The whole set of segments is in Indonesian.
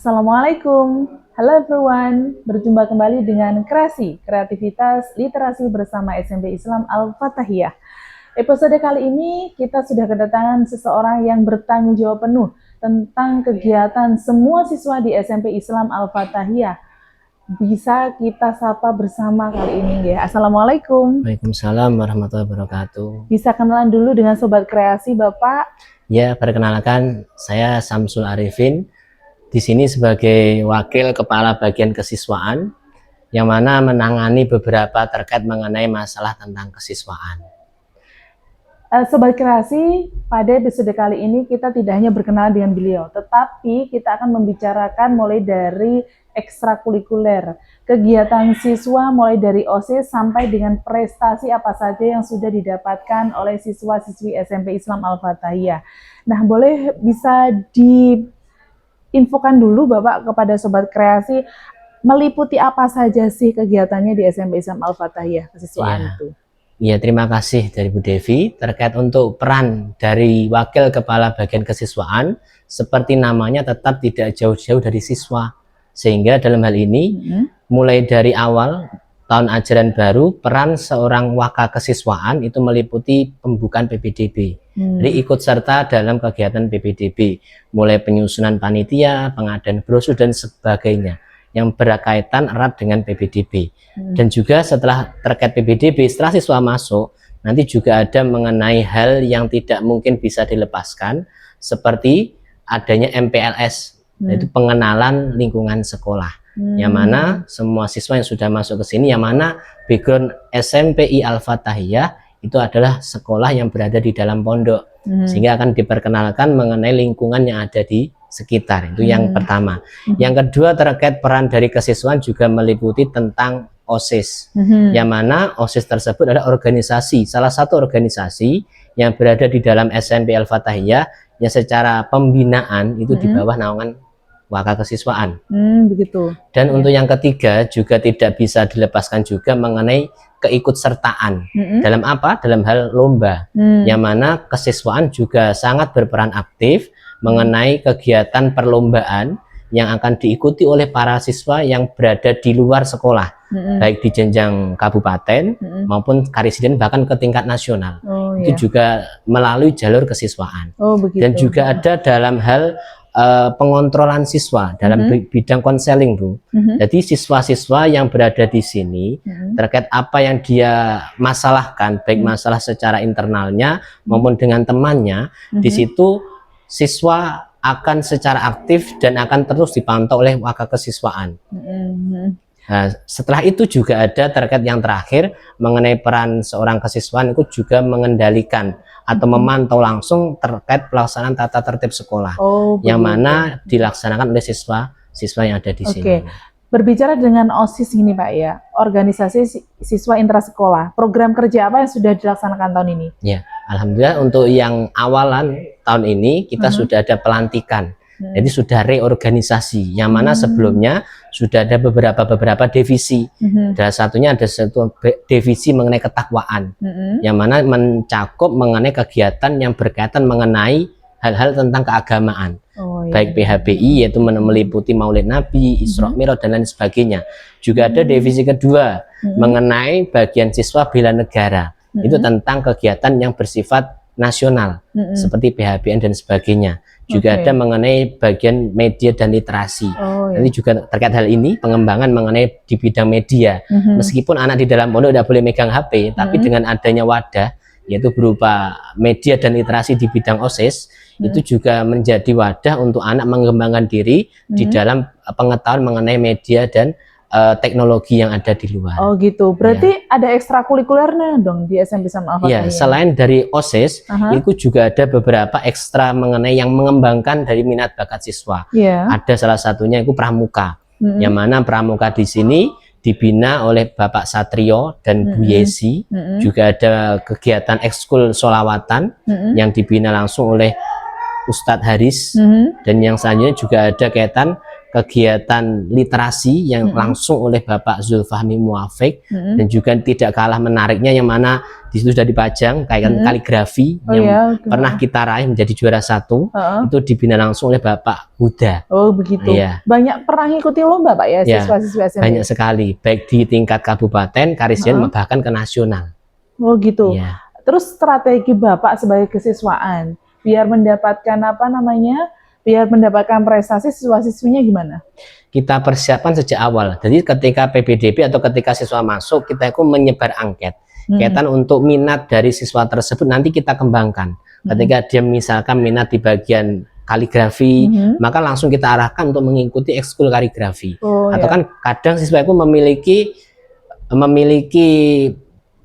Assalamualaikum, halo everyone, berjumpa kembali dengan Kreativitas Literasi bersama SMP Islam Al-Fatahiyah. Episode kali ini kita sudah kedatangan seseorang yang bertanggung jawab penuh tentang kegiatan semua siswa di SMP Islam Al-Fatahiyah. Bisa kita sapa bersama kali ini ya. Assalamualaikum. Waalaikumsalam warahmatullahi wabarakatuh. Bisa kenalan dulu dengan Sobat Kreasi, Bapak? Ya, perkenalkan, saya Samsul Arifin. Di sini sebagai Wakil Kepala Bagian Kesiswaan, yang mana menangani beberapa terkait mengenai masalah tentang kesiswaan. Sobat Kreasi, pada episode kali ini kita tidak hanya berkenalan dengan beliau, tetapi kita akan membicarakan mulai dari ekstrakurikuler, kegiatan siswa mulai dari OSIS sampai dengan prestasi apa saja yang sudah didapatkan oleh siswa-siswi SMP Islam Al-Fatahiyah. Nah, bisa diinfokan dulu Bapak kepada Sobat Kreasi, meliputi apa saja sih kegiatannya di SMP Islam Al-Fatahiyah kesiswaan itu? Ya, terima kasih dari Bu Devi. Terkait untuk peran dari Wakil Kepala Bagian Kesiswaan, seperti namanya tetap tidak jauh-jauh dari siswa. Sehingga dalam hal ini, mulai dari awal tahun ajaran baru, peran seorang Waka Kesiswaan itu meliputi pembukaan PPDB. Jadi ikut serta dalam kegiatan PPDB, mulai penyusunan panitia, pengadaan brosur, dan sebagainya yang berkaitan erat dengan PPDB. Dan juga setelah terkait PPDB, setelah siswa masuk, nanti juga ada mengenai hal yang tidak mungkin bisa dilepaskan, seperti adanya MPLS, yaitu pengenalan lingkungan sekolah. Yang mana semua siswa yang sudah masuk ke sini, yang mana background SMPI Al-Fatahiyah itu adalah sekolah yang berada di dalam pondok, sehingga akan diperkenalkan mengenai lingkungan yang ada di sekitar. Itu yang pertama. Yang kedua, terkait peran dari kesiswaan juga meliputi tentang OSIS, yang mana OSIS tersebut adalah organisasi, salah satu organisasi yang berada di dalam SMP Al-Fatahiyah yang secara pembinaan itu di bawah naungan Waka Kesiswaan. Begitu. Dan untuk yang ketiga juga tidak bisa dilepaskan juga mengenai keikutsertaan. Dalam apa? Dalam hal lomba, yang mana kesiswaan juga sangat berperan aktif mengenai kegiatan perlombaan yang akan diikuti oleh para siswa yang berada di luar sekolah, baik di jenjang kabupaten maupun karesiden, bahkan ke tingkat nasional. Itu juga melalui jalur kesiswaan. Dan juga ada dalam hal pengontrolan siswa dalam bidang konseling, Bu. Jadi siswa-siswa yang berada di sini terkait apa yang dia masalahkan, baik masalah secara internalnya maupun dengan temannya, di situ siswa akan secara aktif dan akan terus dipantau oleh Waka Kesiswaan. Nah, setelah itu juga ada terkait yang terakhir mengenai peran seorang kesiswaan itu juga mengendalikan atau memantau langsung terkait pelaksanaan tata tertib sekolah, yang mana dilaksanakan oleh siswa yang ada di sini. Berbicara dengan OSIS ini Pak ya, organisasi siswa intrasekolah, program kerja apa yang sudah dilaksanakan tahun ini? Ya, alhamdulillah untuk yang awalan tahun ini kita sudah ada pelantikan. Jadi sudah reorganisasi, yang mana sebelumnya sudah ada beberapa divisi. Salah satunya ada satu divisi mengenai ketakwaan, yang mana mencakup mengenai kegiatan yang berkaitan mengenai hal-hal tentang keagamaan, baik PHBI, yaitu meliputi Maulid Nabi, Isra Mi'raj, dan lain sebagainya. Juga ada divisi kedua mengenai bagian siswa bela negara, itu tentang kegiatan yang bersifat nasional, seperti PHBN dan sebagainya. Juga ada mengenai bagian media dan literasi. Nanti juga terkait hal ini, pengembangan mengenai di bidang media. Meskipun anak di dalam pondok tidak boleh megang HP, tapi dengan adanya wadah, yaitu berupa media dan literasi di bidang OSIS, itu juga menjadi wadah untuk anak mengembangkan diri di dalam pengetahuan mengenai media dan teknologi yang ada di luar. Oh gitu, berarti ada ekstrakurikulernya dong di SMP Islam Al-Fatahiyah? Iya, selain dari OSIS, itu juga ada beberapa ekstra mengenai yang mengembangkan dari minat bakat siswa. Ada salah satunya itu pramuka, yang mana pramuka di sini dibina oleh Bapak Satrio dan Bu Yesi. Juga ada kegiatan ekskul sholawatan yang dibina langsung oleh Ustadz Haris, dan yang selanjutnya juga ada kaitan kegiatan literasi yang langsung oleh Bapak Zulfahmi Muafiq, dan juga tidak kalah menariknya yang mana di situ sudah dipajang kayak kaligrafi yang pernah kita raih menjadi juara 1, itu dibina langsung oleh Bapak Huda. Oh begitu. Banyak pernah ngikuti lomba Pak ya, siswa-siswi SMP? Banyak sekali, baik di tingkat kabupaten, karisyen, bahkan ke nasional. Oh gitu. Terus strategi Bapak sebagai kesiswaan biar mendapatkan biar mendapatkan prestasi siswa-siswinya gimana? Kita persiapkan sejak awal. Jadi ketika PPDB atau ketika siswa masuk, kita itu menyebar angket. Kaitan untuk minat dari siswa tersebut nanti kita kembangkan. Ketika dia misalkan minat di bagian kaligrafi, maka langsung kita arahkan untuk mengikuti ekskul kaligrafi. Atau kan kadang siswa itu memiliki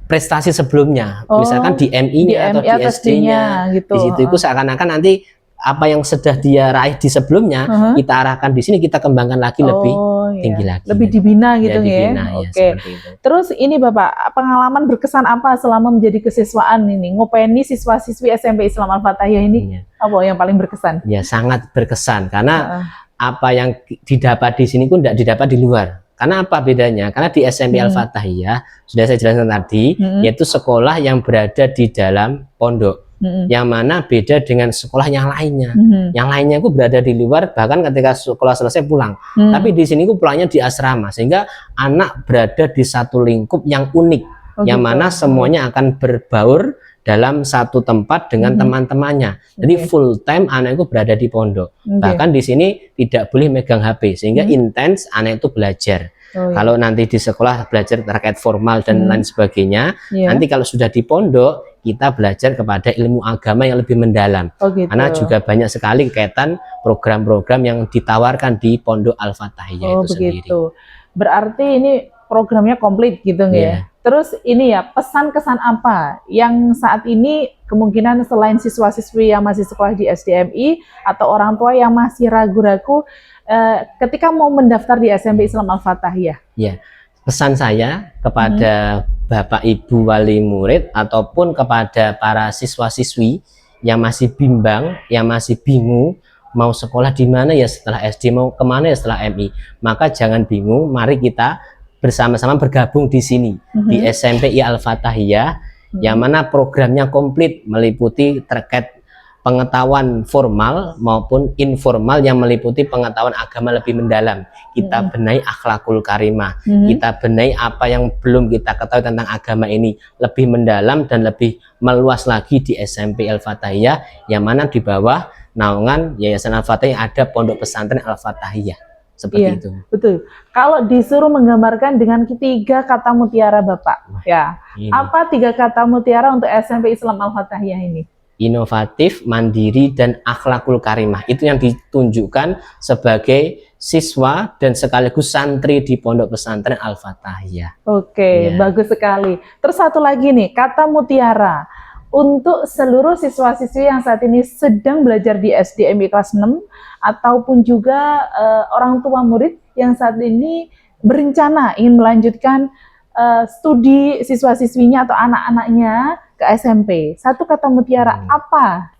prestasi sebelumnya, misalkan di MI-nya atau di SD-nya, gitu. Di situ itu seakan-akan nanti apa yang sudah dia raih di sebelumnya, kita arahkan di sini, kita kembangkan lagi lebih tinggi lagi. Lebih dibina gitu ya. Oke. Terus ini Bapak, pengalaman berkesan apa selama menjadi kesiswaan ini? Ngopeni siswa-siswi SMP Islam Al-Fatahiyah ini, apa yang paling berkesan? Ya, sangat berkesan karena apa yang didapat di sini pun tidak didapat di luar. Karena apa bedanya? Karena di SMP Al-Fatahiyah sudah saya jelaskan tadi, yaitu sekolah yang berada di dalam pondok, yang mana beda dengan sekolah yang lainnya. Yang lainnya itu berada di luar, bahkan ketika sekolah selesai pulang. Tapi di sini itu pulangnya di asrama, sehingga anak berada di satu lingkup yang unik, yang mana semuanya akan berbaur dalam satu tempat dengan teman-temannya. Jadi full time anak itu berada di pondok. Bahkan di sini tidak boleh megang HP, sehingga intens anak itu belajar. Kalau nanti di sekolah belajar terkait formal dan lain sebagainya, nanti kalau sudah di pondok kita belajar kepada ilmu agama yang lebih mendalam. Karena juga banyak sekali kaitan program-program yang ditawarkan di Pondok Al-Fatahiyah itu sendiri. Berarti ini programnya komplit gitu ya. Terus ini ya, pesan kesan apa yang saat ini kemungkinan selain siswa-siswi yang masih sekolah di SDMI atau orang tua yang masih ragu-ragu ketika mau mendaftar di SMP Islam Al-Fatahiyah? Ya, pesan saya kepada Bapak Ibu wali murid ataupun kepada para siswa-siswi yang masih bimbang, yang masih bingung mau sekolah di mana ya setelah SD, mau kemana ya setelah MI, maka jangan bingung, mari kita bersama-sama bergabung di sini di SMPI Al-Fatahiyah, yang mana programnya komplit meliputi terkait pengetahuan formal maupun informal yang meliputi pengetahuan agama lebih mendalam. Kita benahi akhlakul karimah, kita benahi apa yang belum kita ketahui tentang agama ini lebih mendalam dan lebih meluas lagi di SMP Al-Fatahiyah, yang mana di bawah naungan Yayasan Al-Fatahiyah ada Pondok Pesantren Al-Fatahiyah. Seperti itu. Betul. Kalau disuruh menggambarkan dengan 3 kata mutiara Bapak, apa 3 kata mutiara untuk SMP Islam Al-Fatahiyah ini? Inovatif, mandiri, dan akhlakul karimah. Itu yang ditunjukkan sebagai siswa dan sekaligus santri di Pondok Pesantren Al-Fatahiyah. Oke, bagus sekali. Terus satu lagi nih, kata mutiara untuk seluruh siswa-siswi yang saat ini sedang belajar di SDMI kelas 6 ataupun juga orang tua murid yang saat ini berencana ingin melanjutkan studi siswa-siswinya atau anak-anaknya ke SMP. Satu kata mutiara apa?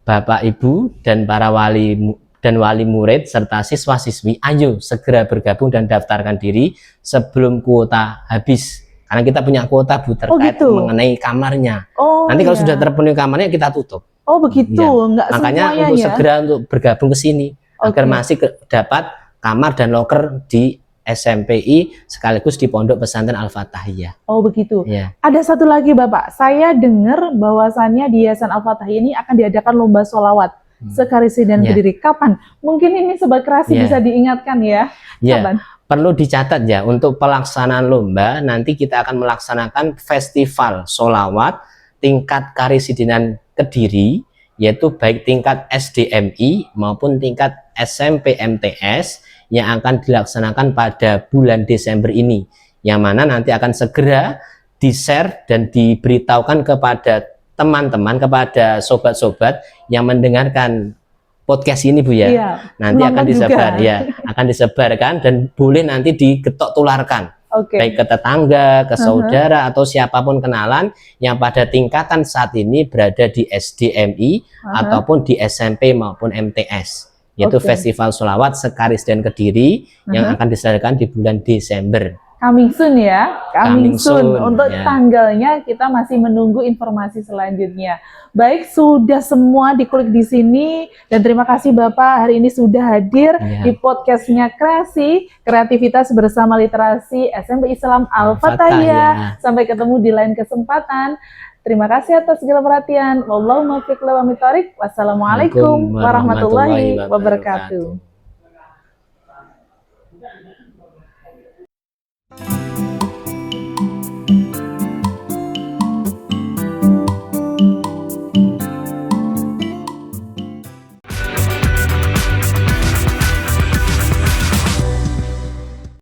Bapak, Ibu, dan para wali murid serta siswa-siswi, ayo segera bergabung dan daftarkan diri sebelum kuota habis. Karena kita punya kuota terkait mengenai kamarnya. Nanti kalau sudah terpenuhi kamarnya kita tutup. Oh begitu, makanya untuk segera untuk bergabung ke sini agar masih dapat kamar dan loker di SMPI sekaligus di Pondok Pesantren Al-Fatahiyah. Oh begitu. Ada satu lagi Bapak, saya dengar bahwasannya di Yayasan Al-Fatahiyah ini akan diadakan lomba sholawat sekarisi dan berdiri. Kapan? Mungkin ini Sobat Kreasi bisa diingatkan ya. Kapan? Perlu dicatat ya, untuk pelaksanaan lomba nanti kita akan melaksanakan festival sholawat tingkat Karisidenan Kediri, yaitu baik tingkat SDMI maupun tingkat SMP MTS yang akan dilaksanakan pada bulan Desember ini, yang mana nanti akan segera di-share dan diberitahukan kepada teman-teman, kepada sobat-sobat yang mendengarkan podcast ini Bu ya. Nanti akan disebar akan disebarkan dan boleh nanti diketok tularkan. Baik ke tetangga, ke saudara, atau siapapun kenalan yang pada tingkatan saat ini berada di SDMI ataupun di SMP maupun MTS. yaitu Oke. Festival Sholawat Sekarisden Kediri yang akan diselenggarakan di bulan Desember. Coming soon ya, coming Coming soon. soon, Untuk ya. tanggalnya kita masih menunggu informasi selanjutnya. Baik, sudah semua diklik di sini dan terima kasih Bapak hari ini sudah hadir Ya. di podcastnya Kreasi Kreativitas Bersama Literasi SMP Islam Al-Fatahiyah. Al-Fatahiyah. Sampai ketemu di lain kesempatan. Terima kasih atas segala perhatian. Wallahumma fiq wa mitharik. Wassalamualaikum warahmatullahi wabarakatuh.